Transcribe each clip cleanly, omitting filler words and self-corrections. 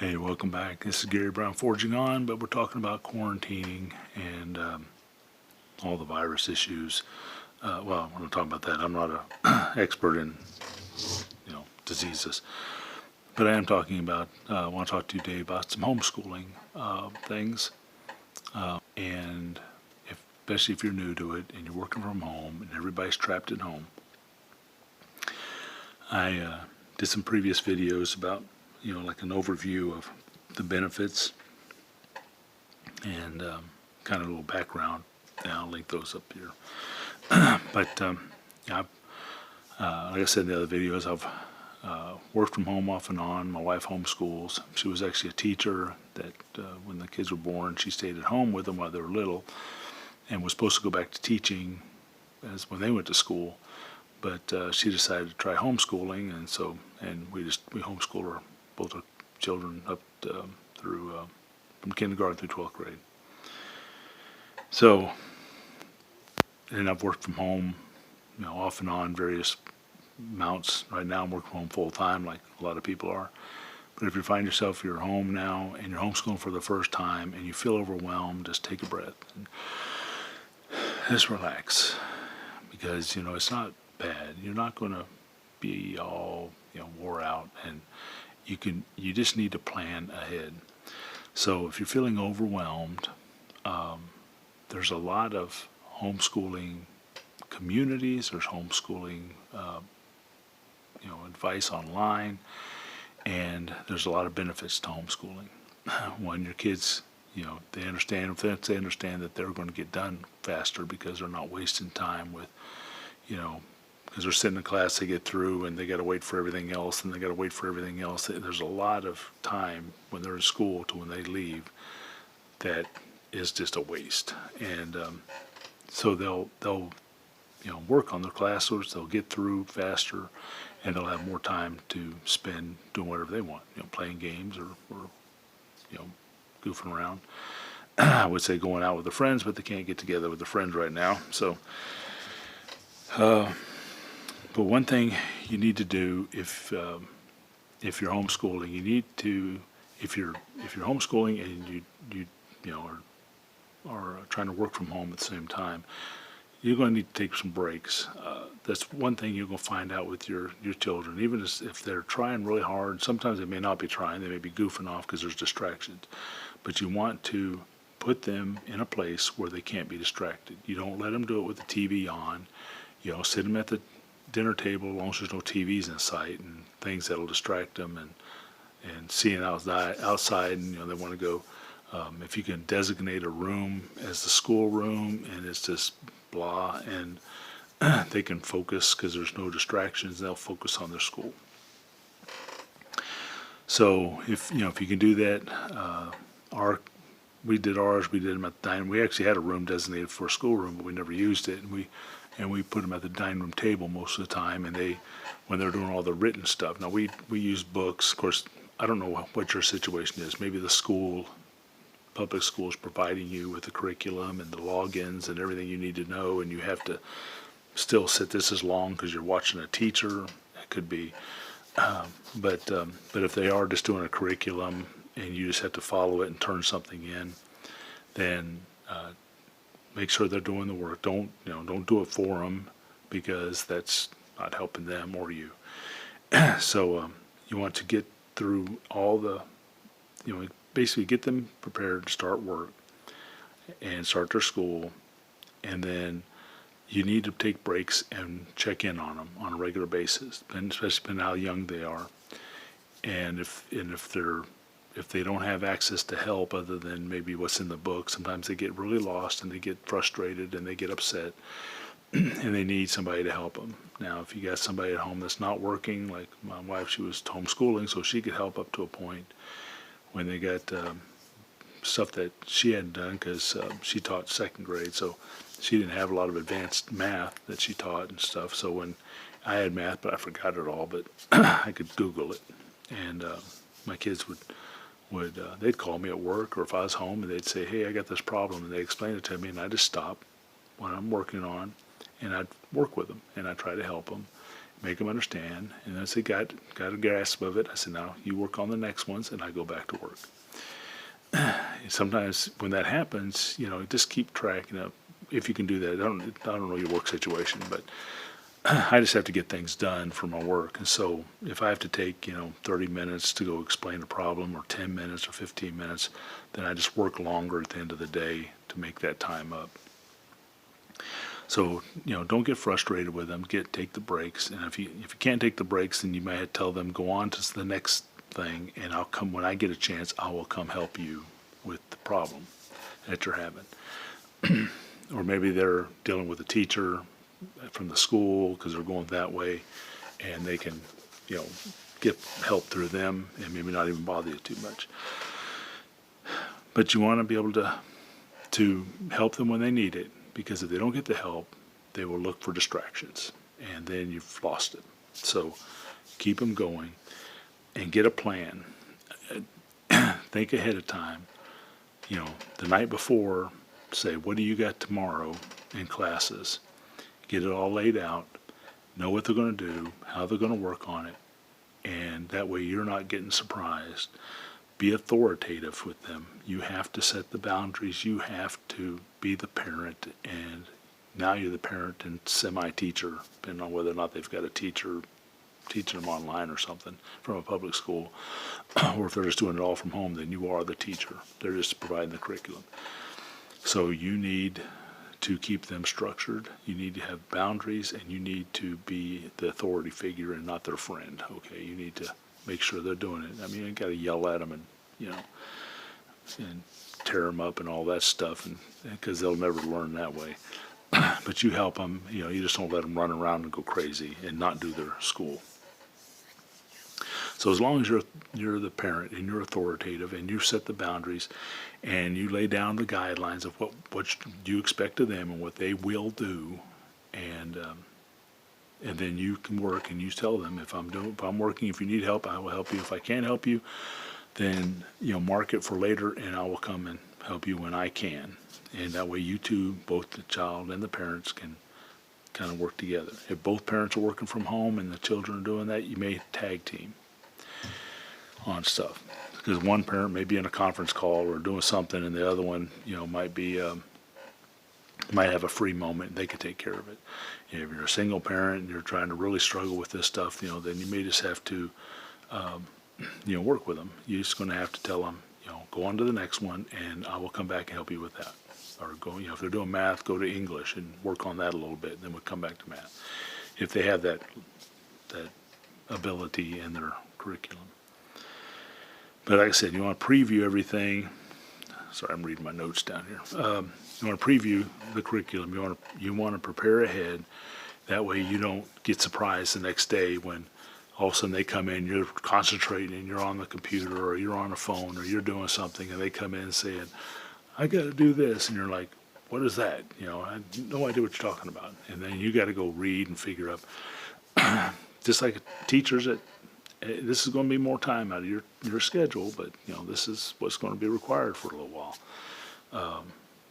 Hey, welcome back. This is Gary Brown Forging On, but we're talking about quarantining and all the virus issues. Well, we're not talking about that. I'm not an expert in, diseases, but I am talking about. I want to talk to you today about some homeschooling things, and especially if you're new to it and you're working from home and everybody's trapped at home. I did some previous videos about like an overview of the benefits and kind of a little background. And I'll link those up here. But like I said in the other videos, I've worked from home off and on. My wife homeschools. She was actually a teacher that when the kids were born, she stayed at home with them while they were little and was supposed to go back to teaching as when they went to school. But she decided to try homeschooling, and we homeschool both our children up through from kindergarten through 12th grade. So, and I've worked from home, off and on various amounts. Right now, I'm working from home full time, like a lot of people are. But if you find yourself you're home now and you're homeschooling for the first time and you feel overwhelmed, just take a breath and just relax, because it's not bad. You're not going to be all wore out, and you just need to plan ahead. So if you're feeling overwhelmed, there's a lot of homeschooling communities. There's homeschooling advice online, and there's a lot of benefits to homeschooling. When your kids they understand that they're going to get done faster because they're not wasting time with because they're sitting in class, they get through, and they got to wait for everything else, and they got to wait for everything else. There's a lot of time when they're in school to when they leave that is just a waste. And so they'll work on their classwork, they'll get through faster, and they'll have more time to spend doing whatever they want, playing games or goofing around. I would say going out with their friends, but they can't get together with their friends right now. So. But one thing you need to do if you're homeschooling, you need to if you're homeschooling and you are trying to work from home at the same time, you're going to need to take some breaks. That's one thing you're going to find out with your children. Even if they're trying really hard, sometimes they may not be trying. They may be goofing off because there's distractions. But you want to put them in a place where they can't be distracted. You don't let them do it with the TV on. Sit them at the dinner table as long as there's no TVs in sight and things that'll distract them, and seeing outside, and they want to go. If you can designate a room as the school room and it's just blah, and they can focus because there's no distractions, they'll focus on their school. So if you can do that, we did them at the dining. We actually had a room designated for a schoolroom, but we never used it, and we put them at the dining room table most of the time, and when they're doing all the written stuff. Now we use books. Of course, I don't know what your situation is. Maybe the public school is providing you with the curriculum and the logins and everything you need to know, and you have to still sit this as long because you're watching a teacher. It could be, but if they are just doing a curriculum and you just have to follow it and turn something in, then make sure they're doing the work. Don't do it for them, because that's not helping them or you. So you want to get through all the, basically get them prepared to start work and start their school, and then you need to take breaks and check in on them on a regular basis, and especially depending on how young they are, and if they don't have access to help other than maybe what's in the book, sometimes they get really lost and they get frustrated and they get upset and they need somebody to help them. Now, if you got somebody at home that's not working, like my wife, she was homeschooling, so she could help up to a point when they got stuff that she hadn't done, because she taught second grade, so she didn't have a lot of advanced math that she taught and stuff. So when I had math, but I forgot it all, but I could Google it, and my kids would they'd call me at work, or if I was home, and they'd say, hey, I got this problem, and they'd explain it to me, and I'd just stop what I'm working on, and I'd work with them, and I'd try to help them. make them understand, and once they got a grasp of it, I said, now you work on the next ones, and I go back to work. Sometimes when that happens, just keep track. If you can do that. I don't know your work situation, but I just have to get things done for my work. And so if I have to take 30 minutes to go explain a problem, or 10 minutes or 15 minutes, then I just work longer at the end of the day to make that time up. So, don't get frustrated with them. Take the breaks. And if you can't take the breaks, then you might have to tell them, go on to the next thing, and I'll come when I get a chance. I will come help you with the problem that you're having. Or maybe they're dealing with a teacher from the school because they're going that way, and they can, get help through them and maybe not even bother you too much. But you want to be able to help them when they need it, because if they don't get the help, they will look for distractions, and then you've lost it. So keep them going and get a plan. Think ahead of time. The night before, say, what do you got tomorrow in classes? Get it all laid out. Know what they're going to do, how they're going to work on it, and that way you're not getting surprised. Be authoritative with them. You have to set the boundaries. You have to be the parent, and now you're the parent and semi-teacher, depending on whether or not they've got a teacher teaching them online or something from a public school, or if they're just doing it all from home, then you are the teacher. They're just providing the curriculum. So you need to keep them structured. You need to have boundaries, and you need to be the authority figure and not their friend. Okay, you need to make sure they're doing it. I mean, you got to yell at them and and tear them up and all that stuff, and because they'll never learn that way. But you help them. You just don't let them run around and go crazy and not do their school. So as long as you're the parent and you're authoritative and you set the boundaries and you lay down the guidelines of what you expect of them and what they will do, and then you can work and you tell them, if I'm working, if you need help, I will help you. If I can't help you, then mark it for later, and I will come and help you when I can. And that way you two, both the child and the parents, can kind of work together. If both parents are working from home and the children are doing that, you may tag team on stuff, because one parent may be in a conference call or doing something, and the other one might have a free moment and they could take care of it. If you're a single parent and you're trying to really struggle with this stuff, then you may just have to work with them. You're just going to have to tell them, go on to the next one, and I will come back and help you with that. Or go, if they're doing math, go to English and work on that a little bit, and then we'll come back to math, if they have that ability in their curriculum. But like I said, you want to preview everything. Sorry, I'm reading my notes down here. You want to preview the curriculum. You want to prepare ahead. That way you don't get surprised the next day when all of a sudden they come in, you're concentrating, and you're on the computer or you're on a phone or you're doing something, and they come in saying, I got to do this, and you're like, what is that? I have no idea what you're talking about. And then you got to go read and figure out. Just like teachers, this is going to be more time out of your schedule, but this is what's going to be required for a little while.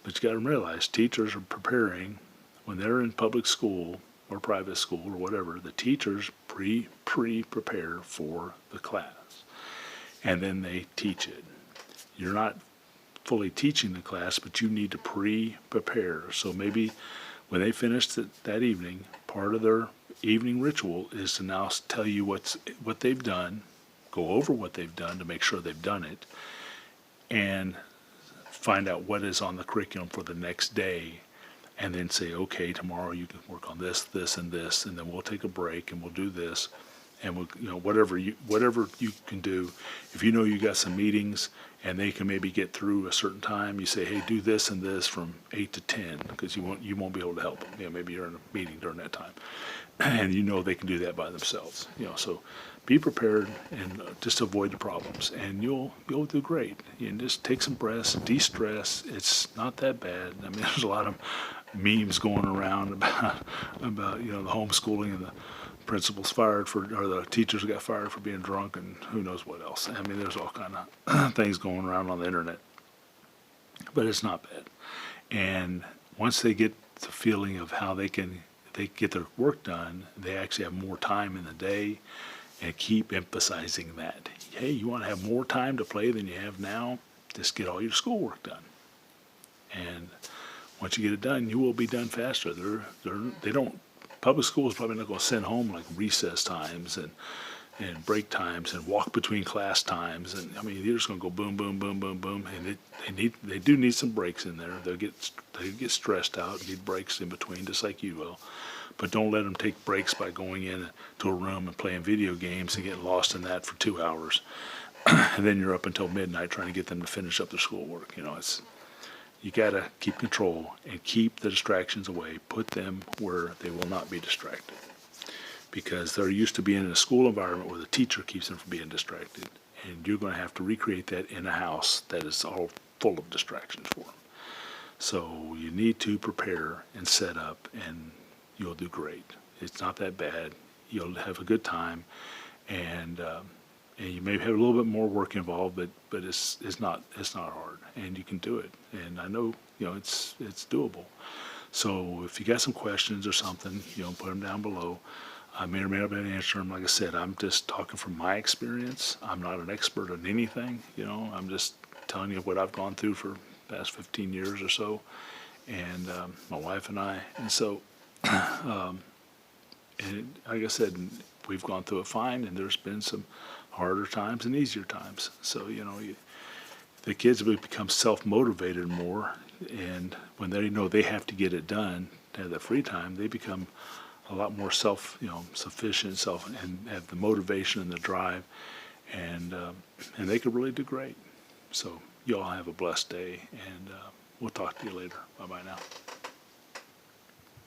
But you got to realize teachers are preparing when they're in public school or private school or whatever. The teachers prepare for the class, and then they teach it. You're not fully teaching the class, but you need to prepare. So maybe when they finish that evening, part of their evening ritual is to now tell you what they've done, go over what they've done to make sure they've done it, and find out what is on the curriculum for the next day, and then say, okay, tomorrow you can work on this, this, and this, and then we'll take a break and we'll do this, and we'll, whatever you can do. If you know you got some meetings and they can maybe get through a certain time, you say, hey, do this and this from 8 to 10, because you won't be able to help them. Maybe you're in a meeting during that time, and they can do that by themselves. So be prepared and just avoid the problems, and you'll do great. And just take some breaths, de-stress. It's not that bad. I mean, there's a lot of memes going around about the homeschooling, and the principals fired or the teachers got fired for being drunk, and who knows what else. I mean, there's all kind of things going around on the internet, but it's not bad. And once they get the feeling of how they can they get their work done, they actually have more time in the day, and keep emphasizing that. Hey, you want to have more time to play than you have now? Just get all your schoolwork done. And once you get it done, you will be done faster. They don't, public schools probably not going to send home like recess times and break times and walk between class times. And I mean, they're just going to go boom, boom, boom, boom, boom. And they do need some breaks in there. They get stressed out, need breaks in between, just like you will. But don't let them take breaks by going in to a room and playing video games and getting lost in that for 2 hours. And then you're up until midnight trying to get them to finish up their schoolwork. You got to keep control and keep the distractions away. Put them where they will not be distracted. Because they're used to being in a school environment where the teacher keeps them from being distracted. And you're going to have to recreate that in a house that is all full of distractions for them. So you need to prepare and set up, and you'll do great. It's not that bad. You'll have a good time, and you may have a little bit more work involved, but it's not hard, and you can do it. And I know it's doable. So if you got some questions or something, put them down below. I may or may not be able to answer them. Like I said, I'm just talking from my experience. I'm not an expert on anything. I'm just telling you what I've gone through for the past 15 years or so, and my wife and I. And so, and like I said, we've gone through it fine, and there's been some harder times and easier times. So, the kids will become self-motivated more, and when they know they have to get it done, to have that free time, they become a lot more sufficient, and have the motivation and the drive, and they could really do great. So you all have a blessed day, and we'll talk to you later. Bye-bye now.